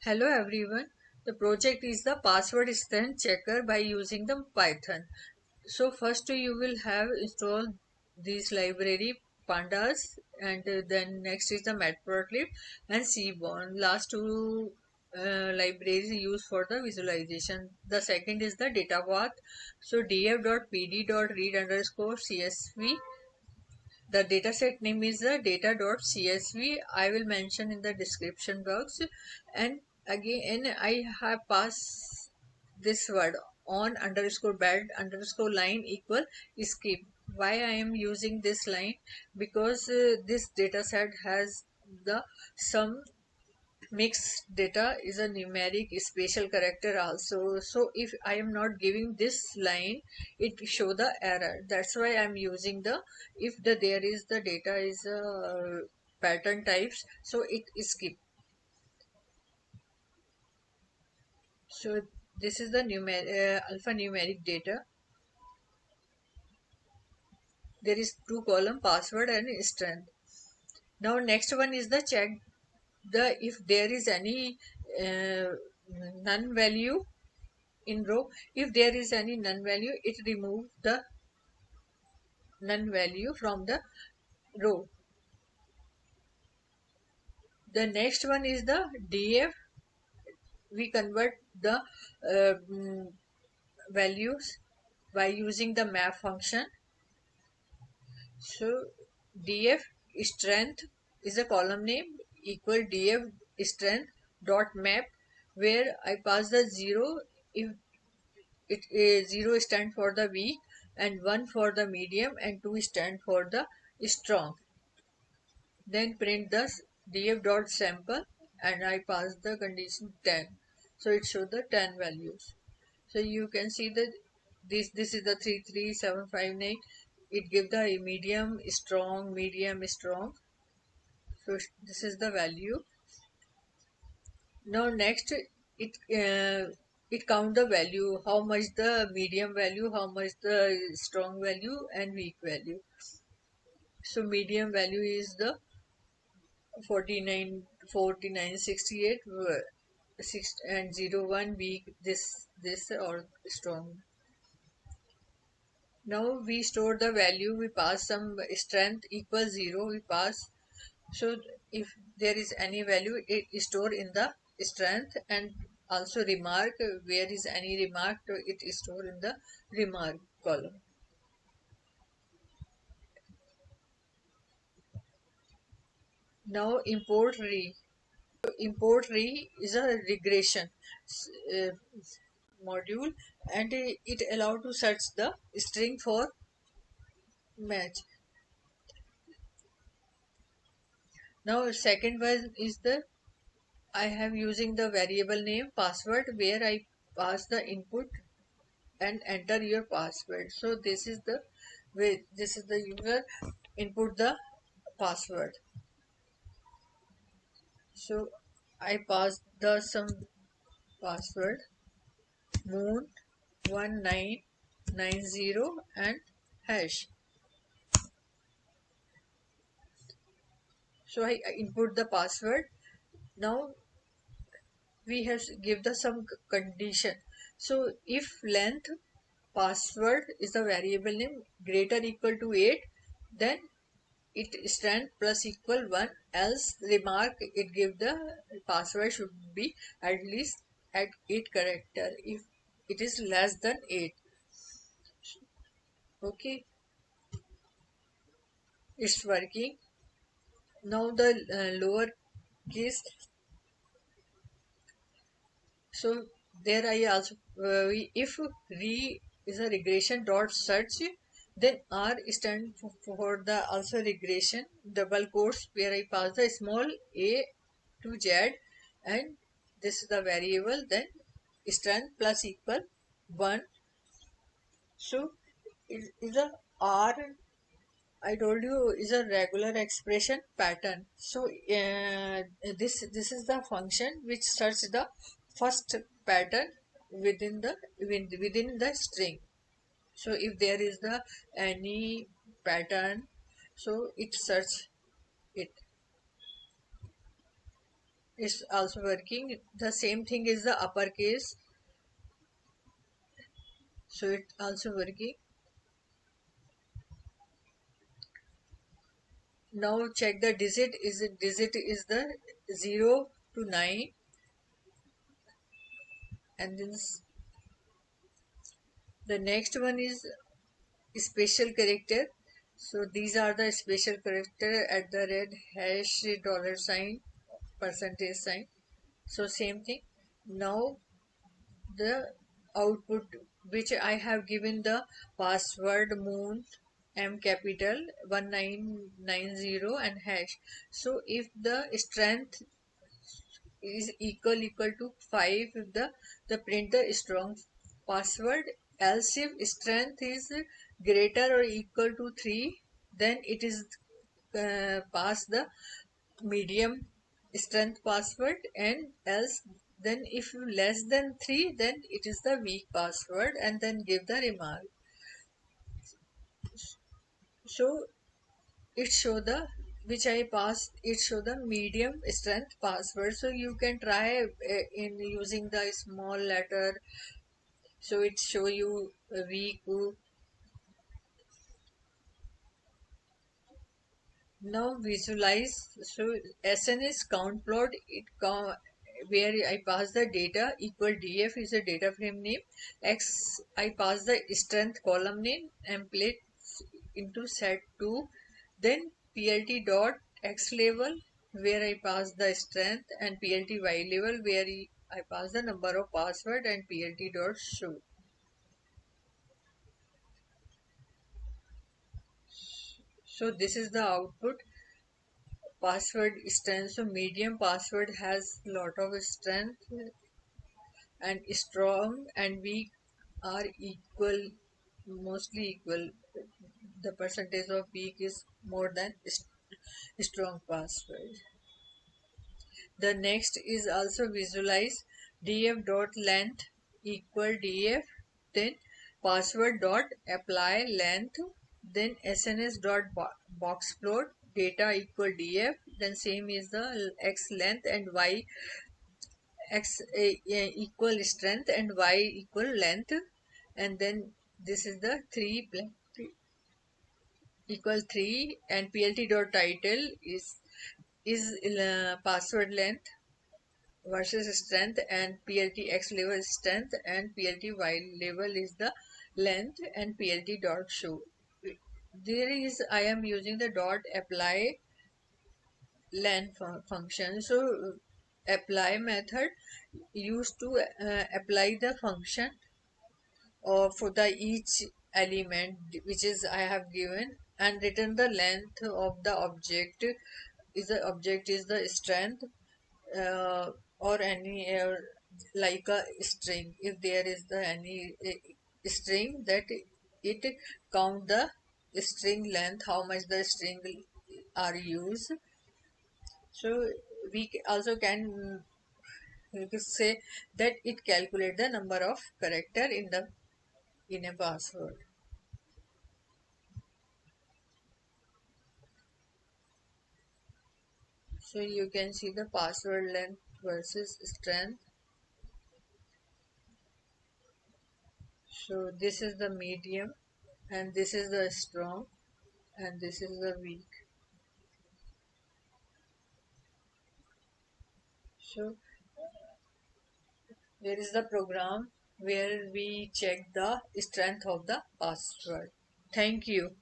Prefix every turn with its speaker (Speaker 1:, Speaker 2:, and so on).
Speaker 1: Hello everyone. The project is the password strength checker by using the Python. So first you will have installed this library pandas, and then next is the matplotlib and seaborn. Last two libraries used for the visualization. The second is the data path. So df.pd.read underscore csv. The dataset name is the data.csv. I will mention in the description box. And again, I have passed this word on underscore bed underscore line equal skip. Why I am using this line? Because this dataset has the some mixed data is a numeric special character also. So if I am not giving this line, it show the error. That's why I'm using the if there is the data is pattern types, so it is skip. So this is the alphanumeric data. There is two column password and strength. Now next one is the check the if there is any uh, none value in row. If there is any none value, it remove the none value from the row. The next one is the df. We convert the values by using the map function. So df strength is a column name equal df strength dot map, where I pass the 0 if it is 0 stand for the weak, and 1 for the medium, and 2 stand for the strong. Then print the df dot sample, and I pass the condition 10. So it shows the 10 values. So you can see that this is the 33759. It gives the medium strong. So this is the value. Now next it count the value, how much the medium value, how much the strong value and weak value. So medium value is the 49 6 and 01 weak, this or strong. Now we store the value, we pass some strength equals 0, we pass. So if there is any value, it is stored in the strength, and also remark, where is any remark, it is stored in the remark column. Now import re is a regression uh, module, and it allow to search the string for match. Now second one is the I have using the variable name password, where I pass the input and enter your password. So this is the way, this is the user input the password. So I pass the some password moon 1990 and hash. So I input the password. Now we have give the some condition. So if length password is the variable name greater equal to 8, then it stand plus equal 1, else remark it give the password should be at least at 8 character if it is less than 8. Okay, it's working. Now the lower case. So there I also if re is a regression dot search, then R stand for the also regression double quotes, where I pass the small a to z, and this is the variable, then strength plus equal 1. So it is a R, I told you, is a regular expression pattern. So this is the function which search the first pattern within the string. So if there is the any pattern, so it search it. is also working. The same thing is the uppercase, so it also working. Now check the digit. Digit is the 0 to 9, and then the next one is special character. So these are the special character at the red hash dollar sign percentage sign. So same thing. Now the output which I have given the password moon m capital 1990 and hash. So if the strength is equal to 5, if the print the strong password, else if strength is greater or equal to 3, then it is pass the medium strength password, and else then if you less than 3, then it is the weak password, and then give the remark. So it show the which I passed, it show the medium strength password. So you can try in using the small letter, so it show you a weak. Now visualize. So SNS count plot, where I pass the data equal df is a data frame name, x I pass the strength column name and place into set 2, then plt dot x level where I pass the strength, and plt y level where I pass the number of password, and plt dot show. So this is the output. Password strength. So medium password has lot of strength, and strong and weak are equal, mostly equal. The percentage of weak is more than strong password. The next is also visualize df dot length equal df, then password dot apply length, then sns dot box plot data equal df, then same is the x length and y x equal strength and y equal length, and then this is the 3 equal 3, and plt dot title is password length versus strength, and plt x level strength, and plt y level is the length, and plt dot show. There is I am using the dot apply length function. So apply method used to apply the function for the each element which is I have given, and return the length of the object. Is the object is the strength, or any like a string. If there is the any string, that it count the string length, how much the string are used. So we also can you could say that it calculate the number of character in a password. So you can see the password length versus strength. So this is the medium, and this is the strong, and this is the weak. So there is the program where we check the strength of the password. Thank you.